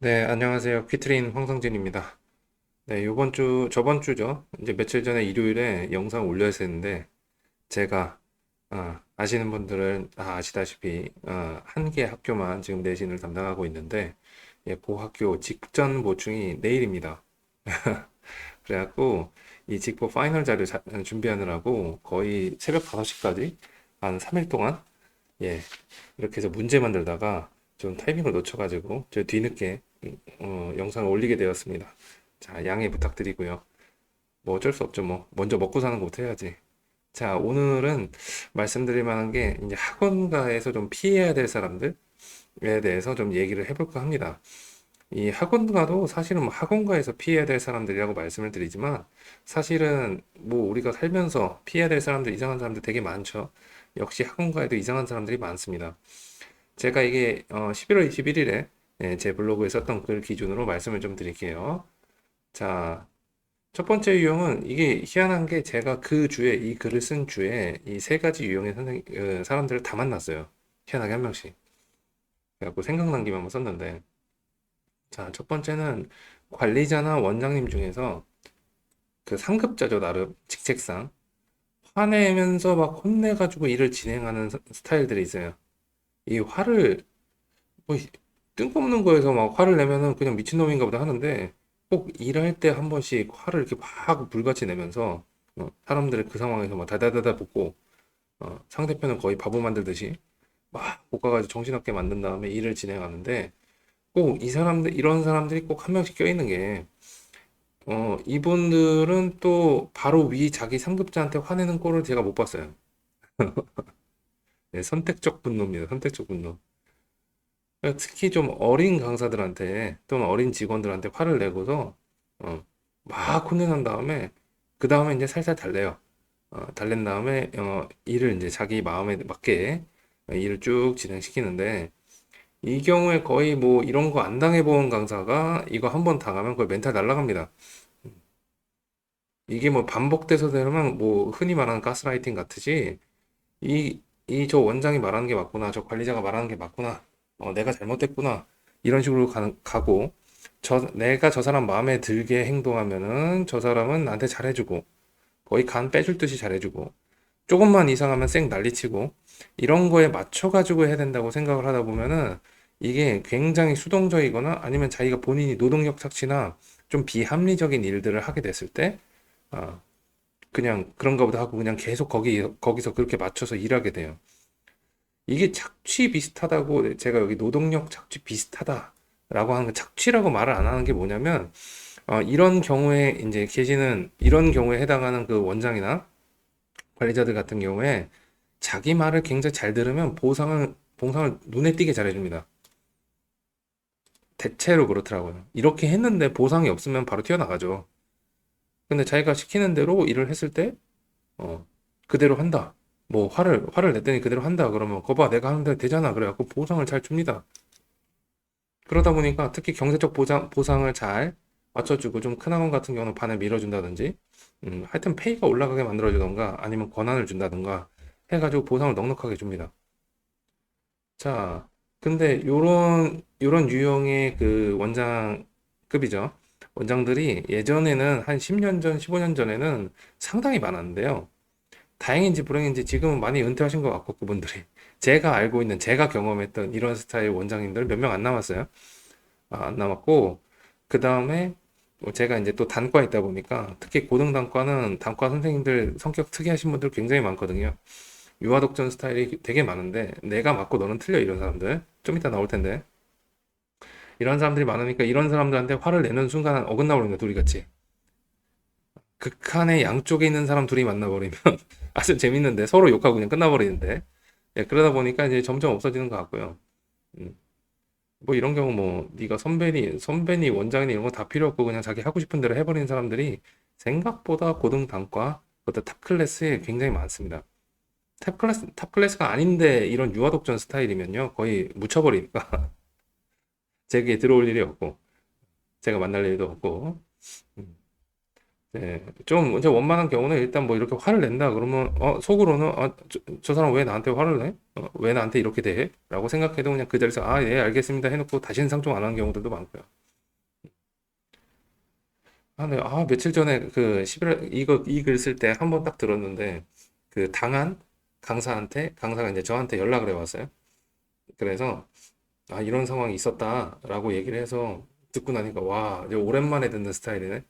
네, 안녕하세요. 퀴트린 황성진입니다. 네, 저번 주죠. 이제 며칠 전에 일요일에 영상 올려야 했는데, 제가, 시는 분들은 다 아시다시피, 한 개 학교만 지금 내신을 담당하고 있는데, 예, 그 학교 직전 보충이 내일입니다. 그래갖고, 이 직보 파이널 자료 준비하느라고 거의 새벽 5시까지 한 3일 동안, 예, 이렇게 해서 문제 만들다가 좀 타이밍을 놓쳐가지고, 저 뒤늦게 영상을 올리게 되었습니다. 자, 양해 부탁드리고요. 뭐 어쩔 수 없죠. 뭐 먼저 먹고 사는 것부터 해야지. 자, 오늘은 말씀드릴 만한 게 이제 학원가에서 좀 피해야 될 사람들에 대해서 좀 얘기를 해볼까 합니다. 이 학원가도 사실은 뭐 학원가에서 피해야 될 사람들이라고 말씀을 드리지만 사실은 뭐 우리가 살면서 피해야 될 사람들, 이상한 사람들 되게 많죠. 역시 학원가에도 이상한 사람들이 많습니다. 제가 이게 11월 21일에 제 블로그에 썼던 글 기준으로 말씀을 좀 드릴게요. 자, 첫 번째 유형은 이게 희한한 게 제가 그 주에 이 글을 쓴 주에 이 세 가지 유형의 사람들을 다 만났어요. 희한하게 한 명씩. 그래갖고 생각난 김에 한번 썼는데 자, 첫 번째는 관리자나 원장님 중에서 그 상급자죠, 나름 직책상 화내면서 막 혼내가지고 일을 진행하는 스타일들이 있어요. 이 화를 뭐 뜬금없는 거에서 막 화를 내면은 그냥 미친놈인가 보다 하는데 꼭 일할 때 한 번씩 화를 이렇게 막 불같이 내면서 사람들을 그 상황에서 막 다다다다 볶고 상대편은 거의 바보 만들듯이 막 볶아가지고 정신없게 만든 다음에 일을 진행하는데 꼭 이런 사람들이 꼭 한 명씩 껴있는 게 이분들은 또 바로 위 자기 상급자한테 화내는 꼴을 제가 못 봤어요. 네, 선택적 분노입니다. 선택적 분노. 특히 좀 어린 강사들한테 또는 어린 직원들한테 화를 내고서 막 혼내는 다음에 그 다음에 이제 살살 달래요. 달랜 다음에 일을 이제 자기 마음에 맞게 일을 쭉 진행시키는데 이 경우에 거의 뭐 이런 거 안 당해본 강사가 이거 한번 당하면 거의 멘탈 날라갑니다. 이게 뭐 반복돼서 되면 뭐 흔히 말하는 가스라이팅 같으지 이 저 원장이 말하는 게 맞구나. 저 관리자가 말하는 게 맞구나. 내가 잘못됐구나. 이런 식으로 가고, 내가 저 사람 마음에 들게 행동하면은 저 사람은 나한테 잘해주고, 거의 간 빼줄 듯이 잘해주고, 조금만 이상하면 쌩 난리치고, 이런 거에 맞춰가지고 해야 된다고 생각을 하다 보면은 이게 굉장히 수동적이거나 아니면 자기가 본인이 노동력 착취나 좀 비합리적인 일들을 하게 됐을 때, 아, 그냥 그런가 보다 하고 그냥 계속 거기서 그렇게 맞춰서 일하게 돼요. 이게 착취 비슷하다고 제가 여기 노동력 착취 비슷하다라고 하는 거 착취라고 말을 안 하는 게 뭐냐면 이런 경우에 이제 계시는 이런 경우에 해당하는 그 원장이나 관리자들 같은 경우에 자기 말을 굉장히 잘 들으면 보상을 눈에 띄게 잘해줍니다. 대체로 그렇더라고요. 이렇게 했는데 보상이 없으면 바로 튀어나가죠. 근데 자기가 시키는 대로 일을 했을 때 어, 그대로 한다. 뭐 화를 냈더니 그대로 한다. 그러면 거봐 내가 하는 대로 되잖아. 그래갖고 보상을 잘 줍니다. 그러다 보니까 특히 경제적 보상을 잘 맞춰주고 좀 큰 학원 같은 경우는 반을 밀어준다든지 하여튼 페이가 올라가게 만들어주던가 아니면 권한을 준다든가 해가지고 보상을 넉넉하게 줍니다. 자, 근데 요런 유형의 그 원장급이죠. 원장들이 예전에는 한 10년 전, 15년 전에는 상당히 많았는데요. 다행인지 불행인지 지금은 많이 은퇴하신 것 같고 그분들이 제가 알고 있는 제가 경험했던 이런 스타일 원장님들 몇 명 안 남았어요. 안 남았고 그 다음에 제가 이제 또 단과에 있다 보니까 특히 고등 단과는 단과 선생님들 성격 특이하신 분들 굉장히 많거든요. 유아독전 스타일이 되게 많은데 내가 맞고 너는 틀려 이런 사람들 좀 이따 나올 텐데 이런 사람들이 많으니까 이런 사람들한테 화를 내는 순간 어긋나 버립니다 둘이 같이 극한의 양쪽에 있는 사람 둘이 만나버리면 아주 재밌는데 서로 욕하고 그냥 끝나버리는데 예, 그러다 보니까 이제 점점 없어지는 것 같고요. 음. 뭐 이런 경우 뭐 네가 선배니 원장이니 이런 거 다 필요 없고 그냥 자기 하고 싶은 대로 해버리는 사람들이 생각보다 고등 단과 그것도 탑 클래스에 굉장히 많습니다. 탑 클래스가 아닌데 이런 유아독전 스타일이면요 거의 묻혀버리니까 제게 들어올 일이 없고 제가 만날 일도 없고 음. 좀 이제 원만한 경우는 일단 뭐 이렇게 화를 낸다 그러면 속으로는 저 사람 왜 나한테 화를 내? 왜 나한테 이렇게 대해? 라고 생각해도 그냥 그 자리에서 예, 알겠습니다 해놓고 다시는 상종 안 하는 경우들도 많고요. 네, 며칠 전에 그 11월 이 글 쓸 때 한 번 딱 들었는데 그 당한 강사한테 강사가 이제 저한테 연락을 해왔어요. 그래서 이런 상황이 있었다라고 얘기를 해서 듣고 나니까 와, 이제 오랜만에 듣는 스타일이네.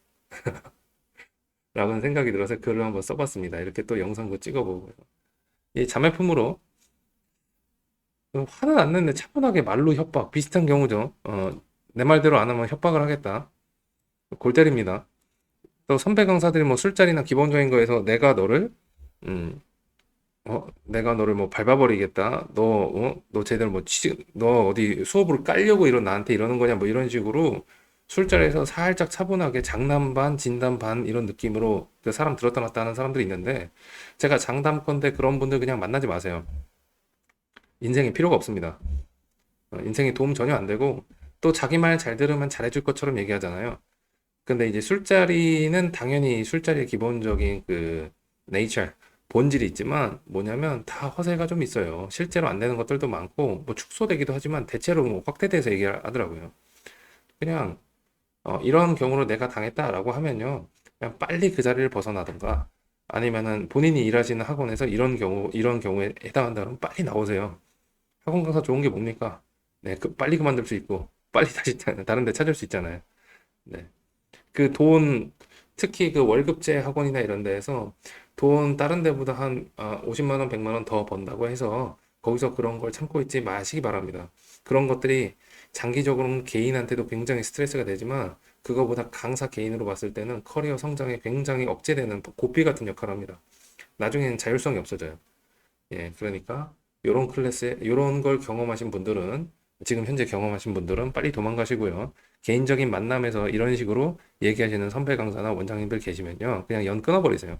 라는 생각이 들어서 글을 한번 써봤습니다. 이렇게 또 영상도 찍어보고요. 이 자매품으로 화는 안 내는데 차분하게 말로 협박 비슷한 경우죠. 내 말대로 안 하면 협박을 하겠다. 골 때립니다. 또 선배 강사들이 뭐 술자리나 기본적인 거에서 음, 내가 너를 뭐 밟아버리겠다. 너 제대로 너 어디 수업을 깔려고 나한테 이러는 거냐 뭐 이런 식으로 술자리에서 살짝 차분하게 장남 반, 진담 반 이런 느낌으로 그 사람 들었다 놨다 하는 사람들이 있는데 제가 장담컨대 그런 분들 그냥 만나지 마세요. 인생에 필요가 없습니다. 인생에 도움 전혀 안 되고 또 자기 말 잘 들으면 잘해줄 것처럼 얘기하잖아요. 근데 이제 술자리는 당연히 술자리의 기본적인 그 네이처, 본질이 있지만 뭐냐면 다 허세가 좀 있어요. 실제로 안 되는 것들도 많고 뭐 축소되기도 하지만 대체로 뭐 확대돼서 얘기하더라고요. 그냥 이런 경우로 내가 당했다라고 하면요. 그냥 빨리 그 자리를 벗어나든가 아니면은 본인이 일하시는 학원에서 이런 경우에 해당한다 그러면 빨리 나오세요. 학원 강사 좋은 게 뭡니까? 네, 빨리 그만둘 수 있고 빨리 다시 다른 데 찾을 수 있잖아요. 네. 그 돈, 특히 그 월급제 학원이나 이런 데에서 돈 다른 데보다 한 50만 원, 100만 원 더 번다고 해서 거기서 그런 걸 참고 있지 마시기 바랍니다. 그런 것들이 장기적으로는 개인한테도 굉장히 스트레스가 되지만 그거보다 강사 개인으로 봤을 때는 커리어 성장에 굉장히 억제되는 고삐 같은 역할을 합니다. 나중에는 자율성이 없어져요. 예, 그러니까 요런 걸 경험하신 분들은 지금 현재 경험하신 분들은 빨리 도망가시고요. 개인적인 만남에서 이런 식으로 얘기하시는 선배 강사나 원장님들 계시면요. 그냥 연 끊어버리세요.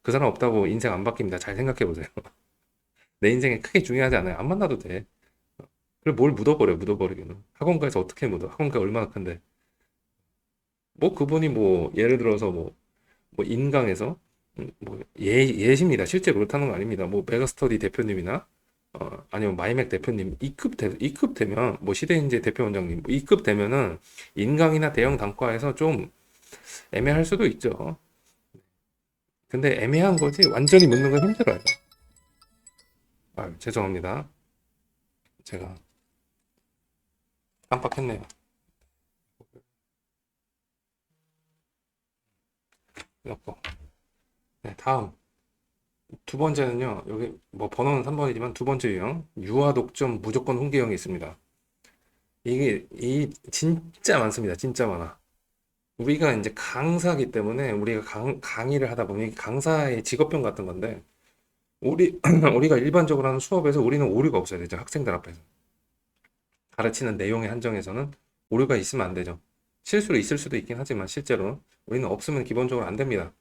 그 사람 없다고 인생 안 바뀝니다. 잘 생각해 보세요. 내 인생에 크게 중요하지 않아요. 안 만나도 돼. 그리고 뭘 묻어버리기는. 학원가에서 어떻게 묻어? 학원가 얼마나 큰데. 뭐 그분이 뭐 예를 들어서 뭐 인강에서 예시입니다. 실제 그렇다는 거 아닙니다. 뭐 메가스터디 대표님이나 아니면 마이맥 대표님 이급 되면 뭐 시대인재 대표 원장님 뭐 이급 되면은 인강이나 대형 단과에서 좀 애매할 수도 있죠. 근데 애매한 거지 완전히 묻는 건 힘들어요. 죄송합니다. 제가 깜빡했네요. 그래갖고 네, 다음 두 번째는요. 여기 뭐 번호는 3번이지만 두 번째 유형 유아 독점 무조건 훈계형이 있습니다. 이게 이 진짜 많습니다. 진짜 많아. 우리가 이제 강사기 때문에 우리가 강의를 하다 보니 강사의 직업병 같은 건데 우리가 일반적으로 하는 수업에서 우리는 오류가 없어야 되죠. 학생들 앞에서. 가르치는 내용의 한정에서는 오류가 있으면 안 되죠. 실수로 있을 수도 있긴 하지만 실제로 우리는 없으면 기본적으로 안 됩니다.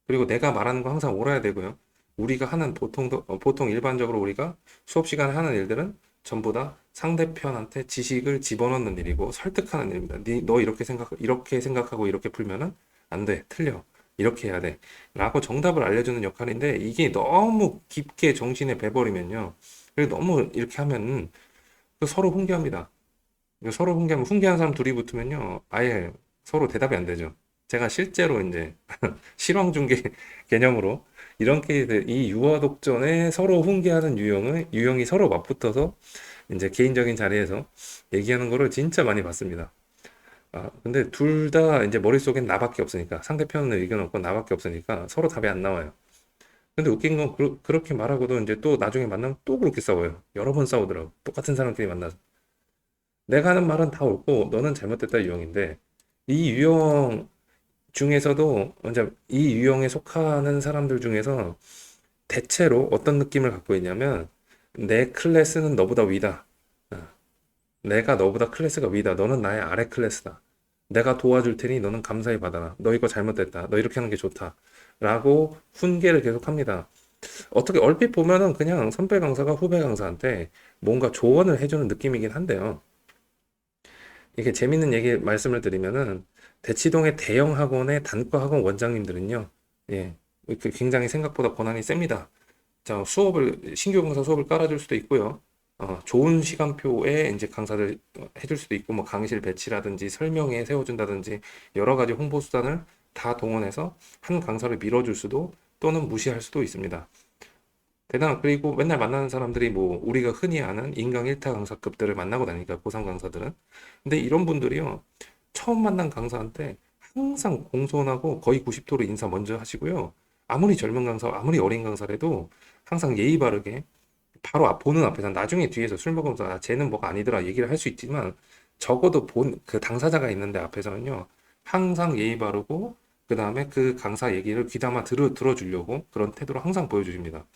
그리고 내가 말하는 거 항상 옳아야 되고요. 우리가 하는 보통 일반적으로 우리가 수업 시간에 하는 일들은 전부 다 상대편한테 지식을 집어넣는 일이고 설득하는 일입니다. 너 이렇게 생각하고 이렇게 풀면은 안 돼. 틀려. 이렇게 해야 돼. 라고 정답을 알려주는 역할인데 이게 너무 깊게 정신에 배버리면요. 그리고 너무 이렇게 하면 서로 훈계합니다. 서로 훈계하면 훈계한 사람 둘이 붙으면요. 아예 서로 대답이 안 되죠. 제가 실제로 이제 실황 중계 개념으로 이런 케이스 이 유아 독전에 서로 훈계하는 유형이 서로 맞붙어서 이제 개인적인 자리에서 얘기하는 거를 진짜 많이 봤습니다. 근데 둘 다 이제 머릿속엔 나밖에 없으니까 상대편은 의견 없고 나밖에 없으니까 서로 답이 안 나와요. 근데 웃긴 건 그렇게 말하고도 이제 또 나중에 만나면 또 그렇게 싸워요. 여러 번 싸우더라고. 똑같은 사람끼리 만나서. 내가 하는 말은 다 옳고 너는 잘못됐다 유형인데 이 유형 중에서도 이제 이 유형에 속하는 사람들 중에서 대체로 어떤 느낌을 갖고 있냐면 내 클래스는 너보다 위다. 어, 내가 너보다 클래스가 위다. 너는 나의 아래 클래스다. 내가 도와줄 테니 너는 감사히 받아라. 너 이거 잘못됐다. 너 이렇게 하는 게 좋다. 라고 훈계를 계속합니다. 어떻게 얼핏 보면은 그냥 선배 강사가 후배 강사한테 뭔가 조언을 해주는 느낌이긴 한데요. 이게 재밌는 얘기 말씀을 드리면은 대치동의 대형 학원의 단과 학원 원장님들은요, 예, 굉장히 생각보다 권한이 셉니다. 자, 신규 강사 수업을 깔아줄 수도 있고요. 좋은 시간표에 이제 강사를 해줄 수도 있고, 뭐 강의실 배치라든지 설명회 세워준다든지 여러 가지 홍보 수단을 다 동원해서 한 강사를 밀어줄 수도 또는 무시할 수도 있습니다. 그리고 맨날 만나는 사람들이 뭐 우리가 흔히 아는 인강 1타 강사급들을 만나고 다니니까 고3 강사들은. 근데 이런 분들이요. 처음 만난 강사한테 항상 공손하고 거의 90도로 인사 먼저 하시고요. 아무리 젊은 강사, 아무리 어린 강사라도 항상 예의 바르게 바로 보는 앞에서 나중에 뒤에서 술 먹으면서 쟤는 뭐가 아니더라 얘기를 할 수 있지만 적어도 그 당사자가 있는데 앞에서는요. 항상 예의 바르고 그 다음에 그 강사 얘기를 귀담아 들어주려고 그런 태도를 항상 보여주십니다.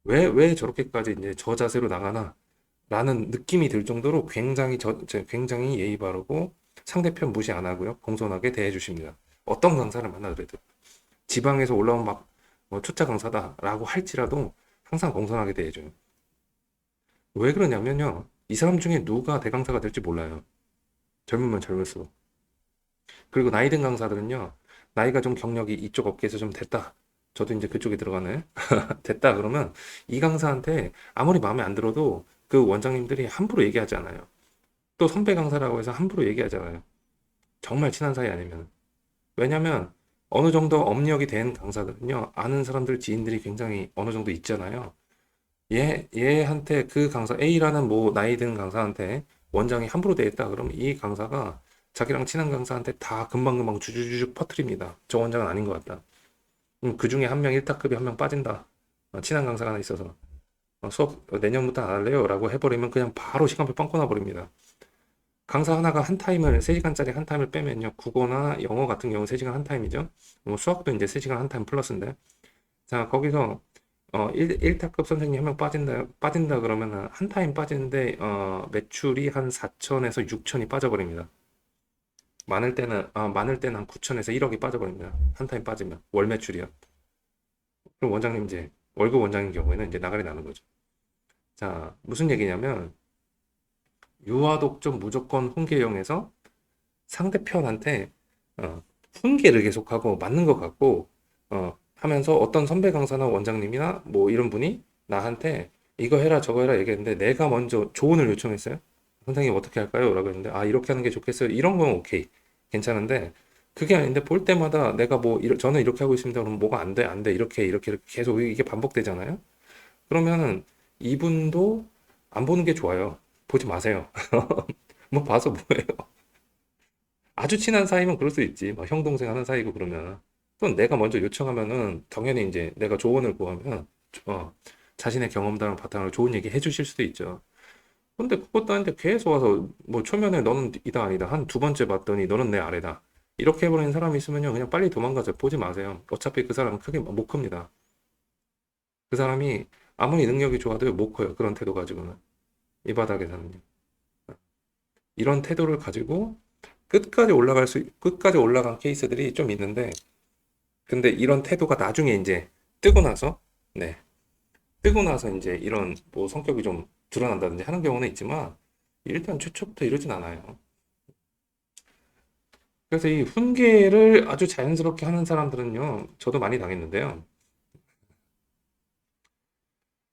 왜 저렇게까지 이제 저 자세로 나가나? 라는 느낌이 들 정도로 굉장히 예의 바르고 상대편 무시 안 하고요. 공손하게 대해 주십니다. 어떤 강사를 만나더라도. 지방에서 올라온 뭐 초짜 강사다라고 할지라도 항상 공손하게 대해줘요. 왜 그러냐면요. 이 사람 중에 누가 대강사가 될지 몰라요. 젊으면 젊을수록. 그리고 나이 든 강사들은요. 나이가 좀 경력이 이쪽 업계에서 좀 됐다. 저도 이제 그쪽에 들어가네. 됐다 그러면 이 강사한테 아무리 마음에 안 들어도 그 원장님들이 함부로 얘기하지 않아요. 또 선배 강사라고 해서 함부로 얘기하지 않아요. 정말 친한 사이 아니면. 왜냐면 어느 정도 업력이 된 강사들은요. 아는 사람들, 지인들이 굉장히 어느 정도 있잖아요. 얘한테 그 강사 A라는 뭐 나이 든 강사한테 원장이 함부로 대했다 그러면 이 강사가 자기랑 친한 강사한테 다 금방금방 주주주주 퍼뜨립니다. 저 원장은 아닌 것 같다. 그 중에 한 명 1타급이 한 명 빠진다. 친한 강사가 하나 있어서 수업 내년부터 안 할래요? 라고 해버리면 그냥 바로 시간표 빵 끊어버립니다. 강사 하나가 한 타임을 3시간짜리 한 타임을 빼면요. 국어나 영어 같은 경우 3시간 한 타임이죠. 뭐 수학도 이제 3시간 한 타임 플러스인데. 자, 거기서 1타급 선생님 한 명 빠진다 그러면 한 타임 빠지는데 매출이 한 4천에서 6천이 빠져버립니다. 많을 때는 한 9천에서 1억이 빠져버립니다. 한 타임 빠지면 월 매출이요. 그럼 원장님 이제 월급 원장인 경우에는 이제 나가리 나는 거죠. 자, 무슨 얘기냐면 유아독점 무조건 훈계형에서 상대편한테 훈계를 계속하고 맞는 것 같고 하면서 어떤 선배 강사나 원장님이나 뭐 이런 분이 나한테 이거 해라 저거 해라 얘기했는데 내가 먼저 조언을 요청했어요. 선생님 어떻게 할까요? 라고 했는데 이렇게 하는 게 좋겠어요. 이런 건 오케이. 괜찮은데 그게 아닌데 볼 때마다 내가 저는 이렇게 하고 있습니다. 그러면 뭐가 안 돼, 안 돼. 이렇게 계속 이게 반복되잖아요. 그러면은 이분도 안 보는 게 좋아요. 보지 마세요. 뭐 봐서 뭐예요? 아주 친한 사이면 그럴 수 있지. 막 형 동생 하는 사이고 그러면. 또 내가 먼저 요청하면은 당연히 이제 내가 조언을 구하면 어, 자신의 경험담을 바탕으로 좋은 얘기 해주실 수도 있죠. 근데 그것도 아닌데 계속 와서 뭐 초면에 너는 이다 아니다 한 두 번째 봤더니 너는 내 아래다 이렇게 해버리는 사람이 있으면요 그냥 빨리 도망가죠. 보지 마세요. 어차피 그 사람은 크게 못 큽니다. 그 사람이 아무리 능력이 좋아도 못 커요. 그런 태도 가지고는 이 바닥에서는요. 이런 태도를 가지고 끝까지 올라간 케이스들이 좀 있는데 근데 이런 태도가 나중에 이제 뜨고 나서 네 뜨고 나서 이제 이런 뭐 성격이 좀 드러난다든지 하는 경우는 있지만 일단 최초부터 이러진 않아요. 그래서 이 훈계를 아주 자연스럽게 하는 사람들은요, 저도 많이 당했는데요.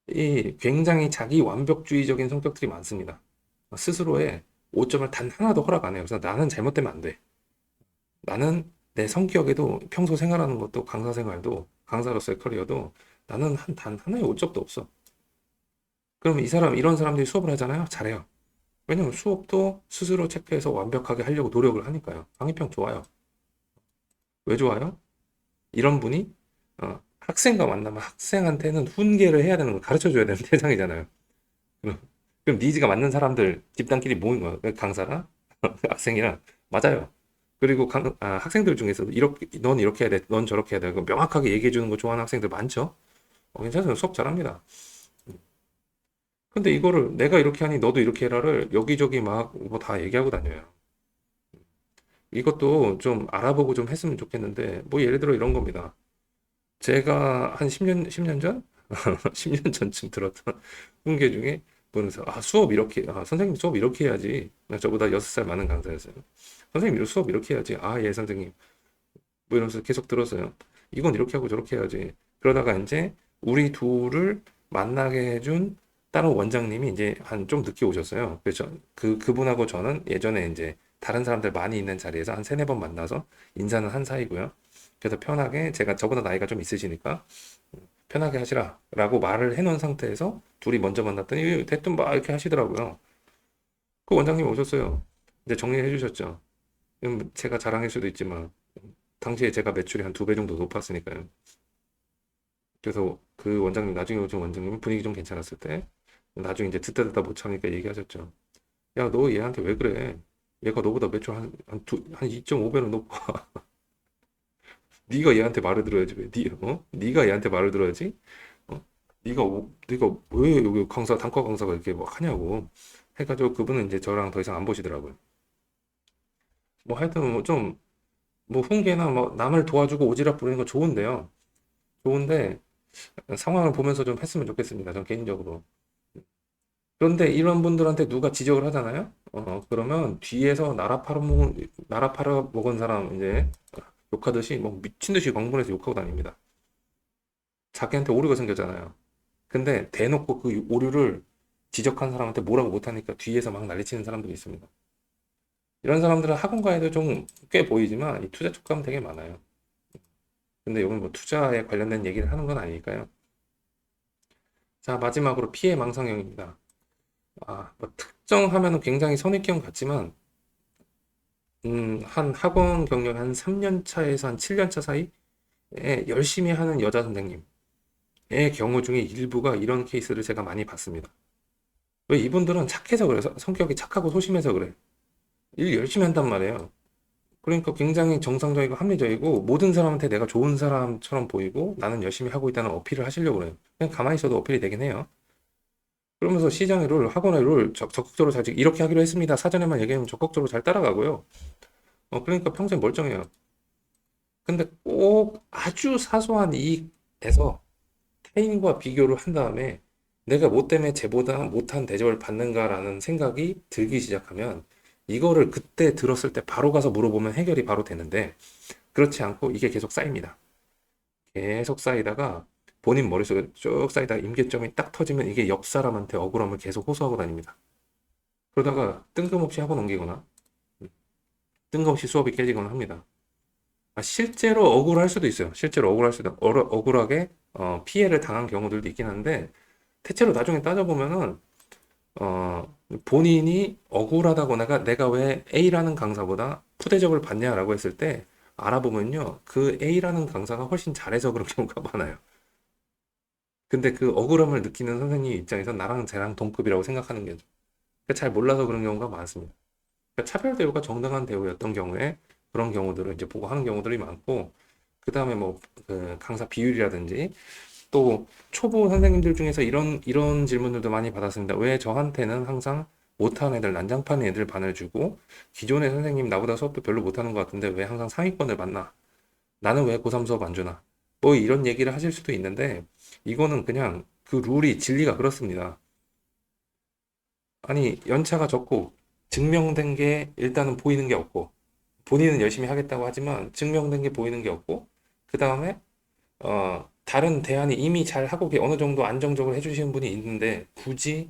이 굉장히 자기 완벽주의적인 성격들이 많습니다. 스스로의 오점을 단 하나도 허락 안 해요. 그래서 나는 잘못되면 안 돼. 나는 내 성격에도 평소 생활하는 것도 강사 생활도 강사로서의 커리어도 나는 단 하나의 오점도 없어. 그럼 이런 사람들이 수업을 하잖아요. 잘해요. 왜냐면 수업도 스스로 체크해서 완벽하게 하려고 노력을 하니까요. 강의평 좋아요. 왜 좋아요? 이런 분이 학생과 만나면 학생한테는 훈계를 해야 되는 걸 가르쳐 줘야 되는 대상이잖아요. 그럼, 그럼 니즈가 맞는 사람들 집단끼리 모인 거예요. 강사랑 학생이랑 맞아요. 그리고 학생들 중에서도 넌 이렇게 해야 돼, 넌 저렇게 해야 돼. 그 명확하게 얘기해 주는 거 좋아하는 학생들 많죠. 괜찮아요. 수업 잘합니다. 근데 이거를 내가 이렇게 하니 너도 이렇게 해라를 여기저기 막 뭐 다 얘기하고 다녀요. 이것도 좀 알아보고 좀 했으면 좋겠는데 뭐 예를 들어 이런 겁니다. 제가 한 10년 전? 10년 전쯤 들었던 훈계 중에 보면서 수업 이렇게 선생님 수업 이렇게 해야지. 저보다 6살 많은 강사였어요. 선생님 수업 이렇게 해야지. 예 선생님. 뭐 이러면서 계속 들었어요. 이건 이렇게 하고 저렇게 해야지. 그러다가 이제 우리 둘을 만나게 해준 다른 원장님이 이제 한 좀 늦게 오셨어요. 그래서 그분하고 저는 예전에 이제 다른 사람들 많이 있는 자리에서 한 세네 번 만나서 인사는 한 사이고요. 그래서 편하게 제가 저보다 나이가 좀 있으시니까 편하게 하시라라고 말을 해놓은 상태에서 둘이 먼저 만났더니 대뜸 막 이렇게 하시더라고요. 그 원장님 오셨어요. 이제 정리해 주셨죠. 제가 자랑일 수도 있지만 당시에 제가 매출이 한 2배 정도 높았으니까요. 그래서 그 원장님 나중에 오신 원장님 분위기 좀 괜찮았을 때 나중에 이제 듣다 못 참으니까 얘기하셨죠. 야, 너 얘한테 왜 그래? 얘가 너보다 매출 한 2.5배는 높아. 네가 얘한테 말을 들어야지. 왜? 네가 얘한테 말을 들어야지. 어? 네가 왜 여기 단과 강사가 이렇게 막 하냐고 해가지고 그분은 이제 저랑 더 이상 안 보시더라고요. 뭐 하여튼 뭐 좀 뭐 훈계나 뭐 남을 도와주고 오지랖 부리는 거 좋은데요. 좋은데 상황을 보면서 좀 했으면 좋겠습니다. 전 개인적으로. 그런데 이런 분들한테 누가 지적을 하잖아요. 그러면 뒤에서 나라 팔아먹은 사람 이제 욕하듯이 뭐 미친 듯이 광분해서 욕하고 다닙니다. 자기한테 오류가 생겼잖아요. 근데 대놓고 그 오류를 지적한 사람한테 뭐라고 못하니까 뒤에서 막 난리치는 사람들이 있습니다. 이런 사람들은 학원가에도 좀 꽤 보이지만 이 투자 촉감 되게 많아요. 근데 이건 뭐 투자에 관련된 얘기를 하는 건 아니니까요. 자, 마지막으로 피해 망상형입니다. 뭐 특정하면은 굉장히 선입견 같지만, 한 학원 경력 한 3년 차에서 한 7년 차 사이에 열심히 하는 여자 선생님의 경우 중에 일부가 이런 케이스를 제가 많이 봤습니다. 왜 이분들은 착해서 그래. 성격이 착하고 소심해서 그래. 일 열심히 한단 말이에요. 그러니까 굉장히 정상적이고 합리적이고 모든 사람한테 내가 좋은 사람처럼 보이고 나는 열심히 하고 있다는 어필을 하시려고 그래요. 그냥 가만히 있어도 어필이 되긴 해요. 그러면서 시장의 룰, 학원의 룰 적극적으로 이렇게 하기로 했습니다. 사전에만 얘기하면 적극적으로 잘 따라가고요. 그러니까 평생 멀쩡해요. 근데 꼭 아주 사소한 이익에서 타인과 비교를 한 다음에 내가 뭐 때문에 쟤보다 못한 대접을 받는가라는 생각이 들기 시작하면 이거를 그때 들었을 때 바로 가서 물어보면 해결이 바로 되는데 그렇지 않고 이게 계속 쌓입니다. 계속 쌓이다가 본인 머릿속에 쭉 쌓이다가 임계점이 딱 터지면 이게 옆 사람한테 억울함을 계속 호소하고 다닙니다. 그러다가 뜬금없이 학원 옮기거나 뜬금없이 수업이 깨지거나 합니다. 실제로 억울할 수도 있어요. 실제로 억울할 수도 억울하게 피해를 당한 경우들도 있긴 한데 대체로 나중에 따져보면은 본인이 억울하다거나 내가 왜 A라는 강사보다 푸대접을 받냐라고 했을 때 알아보면요. 그 A라는 강사가 훨씬 잘해서 그런 경우가 많아요. 근데 그 억울함을 느끼는 선생님 입장에서 나랑 쟤랑 동급이라고 생각하는 게 잘 몰라서 그런 경우가 많습니다. 그러니까 차별 대우가 정당한 대우였던 경우에 그런 경우들을 이제 보고 하는 경우들이 많고 그 다음에 뭐 그 강사 비율이라든지 또 초보 선생님들 중에서 이런 질문들도 많이 받았습니다. 왜 저한테는 항상 못하는 애들, 난장판 애들 반을 주고 기존의 선생님 나보다 수업도 별로 못하는 것 같은데 왜 항상 상위권을 받나? 나는 왜 고3 수업 안 주나? 뭐 이런 얘기를 하실 수도 있는데 이거는 그냥 그 룰이 진리가 그렇습니다. 아니 연차가 적고 증명된 게 일단은 보이는 게 없고 본인은 열심히 하겠다고 하지만 증명된 게 보이는 게 없고 그 다음에 다른 대안이 이미 잘 하고 어느 정도 안정적으로 해주시는 분이 있는데 굳이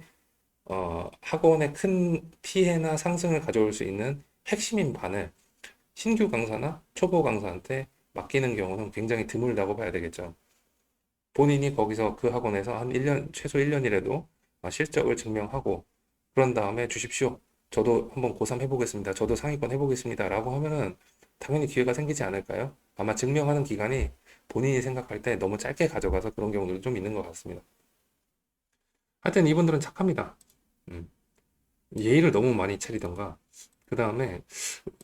학원에 큰 피해나 상승을 가져올 수 있는 핵심인 반을 신규 강사나 초보 강사한테 맡기는 경우는 굉장히 드물다고 봐야 되겠죠. 본인이 거기서 그 학원에서 한 1년, 최소 1년이라도 실적을 증명하고 그런 다음에 주십시오. 저도 한번 고3 해보겠습니다. 저도 상위권 해보겠습니다. 라고 하면은 당연히 기회가 생기지 않을까요? 아마 증명하는 기간이 본인이 생각할 때 너무 짧게 가져가서 그런 경우들도 좀 있는 것 같습니다. 하여튼 이분들은 착합니다. 음, 예의를 너무 많이 차리던가. 그 다음에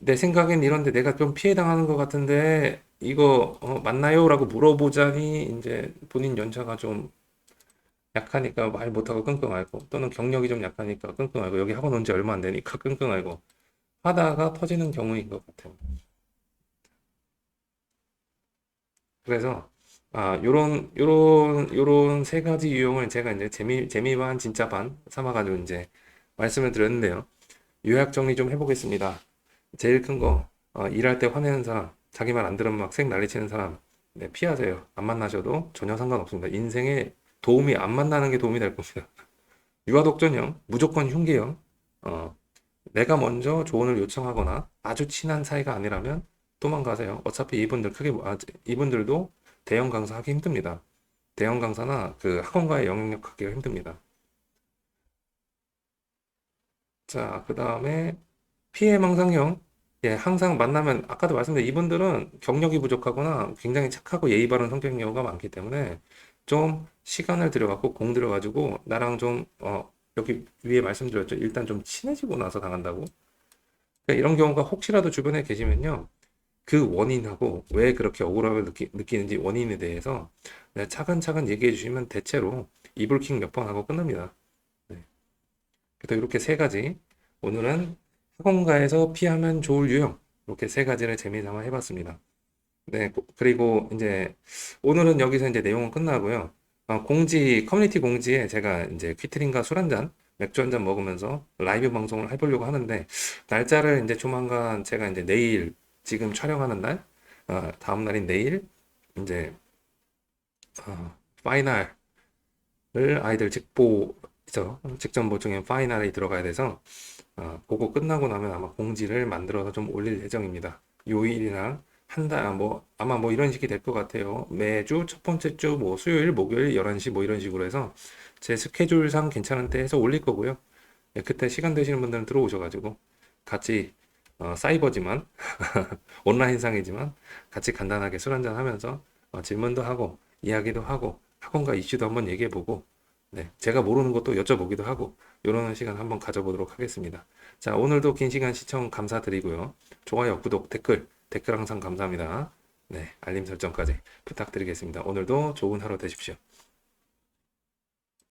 내 생각엔 이런데 내가 좀 피해 당하는 것 같은데 이거 맞나요? 라고 물어보자니 이제 본인 연차가 좀 약하니까 말 못하고 끙끙 앓고 또는 경력이 좀 약하니까 끙끙 앓고 여기 학원 온 지 얼마 안 되니까 끙끙 앓고 하다가 터지는 경우인 것 같아요. 그래서 요런 세 가지 유형을 제가 이제 재미 반, 진짜 반 삼아가지고 이제 말씀을 드렸는데요. 요약 정리 좀 해보겠습니다. 제일 큰 거, 일할 때 화내는 사람, 자기 말 안 들으면 막 색 난리치는 사람, 네, 피하세요. 안 만나셔도 전혀 상관없습니다. 인생에 도움이 안 만나는 게 도움이 될 겁니다. 유아독전형, 무조건 흉계형, 어, 내가 먼저 조언을 요청하거나 아주 친한 사이가 아니라면 도망가세요. 어차피 이분들도 대형 강사 하기 힘듭니다. 대형 강사나 그 학원가에 영향력 하기가 힘듭니다. 자, 그 다음에 피해망상형. 예, 항상 만나면, 아까도 말씀드린 이분들은 경력이 부족하거나 굉장히 착하고 예의 바른 성격인 경우가 많기 때문에 좀 시간을 들여갖고 공 들여가지고 나랑 좀, 여기 위에 말씀드렸죠. 일단 좀 친해지고 나서 당한다고. 그러니까 이런 경우가 혹시라도 주변에 계시면요. 그 원인하고 왜 그렇게 억울함을 느끼는지 원인에 대해서 네, 차근차근 얘기해 주시면 대체로 이불킥 몇 번 하고 끝납니다. 네. 그래서 이렇게 세 가지 오늘은 학원가에서 피하면 좋을 유형 이렇게 세 가지를 재미삼아 해봤습니다. 네, 그리고 이제 오늘은 여기서 이제 내용은 끝나고요. 커뮤니티 공지에 제가 이제 퀴트린과 술 한 잔, 맥주 한 잔 먹으면서 라이브 방송을 해보려고 하는데, 날짜를 이제 조만간 제가 이제 내일, 지금 촬영하는 날, 다음 날인 내일, 이제, 파이널을 아이들 직전 보충인 파이널에 들어가야 돼서, 그거 끝나고 나면 아마 공지를 만들어서 좀 올릴 예정입니다. 요일이랑 한 달, 아마 뭐 이런 식이 될 것 같아요. 매주 첫 번째 주, 뭐 수요일, 목요일 11시 뭐 이런 식으로 해서 제 스케줄상 괜찮은 때 해서 올릴 거고요. 네, 그때 시간 되시는 분들은 들어오셔가지고 같이, 사이버지만, 온라인상이지만 같이 간단하게 술 한잔 하면서 질문도 하고, 이야기도 하고, 학원과 이슈도 한번 얘기해보고, 네, 제가 모르는 것도 여쭤보기도 하고, 이런 시간 한번 가져보도록 하겠습니다. 자, 오늘도 긴 시간 시청 감사드리고요. 좋아요, 구독, 댓글 항상 감사합니다. 네, 알림 설정까지 부탁드리겠습니다. 오늘도 좋은 하루 되십시오.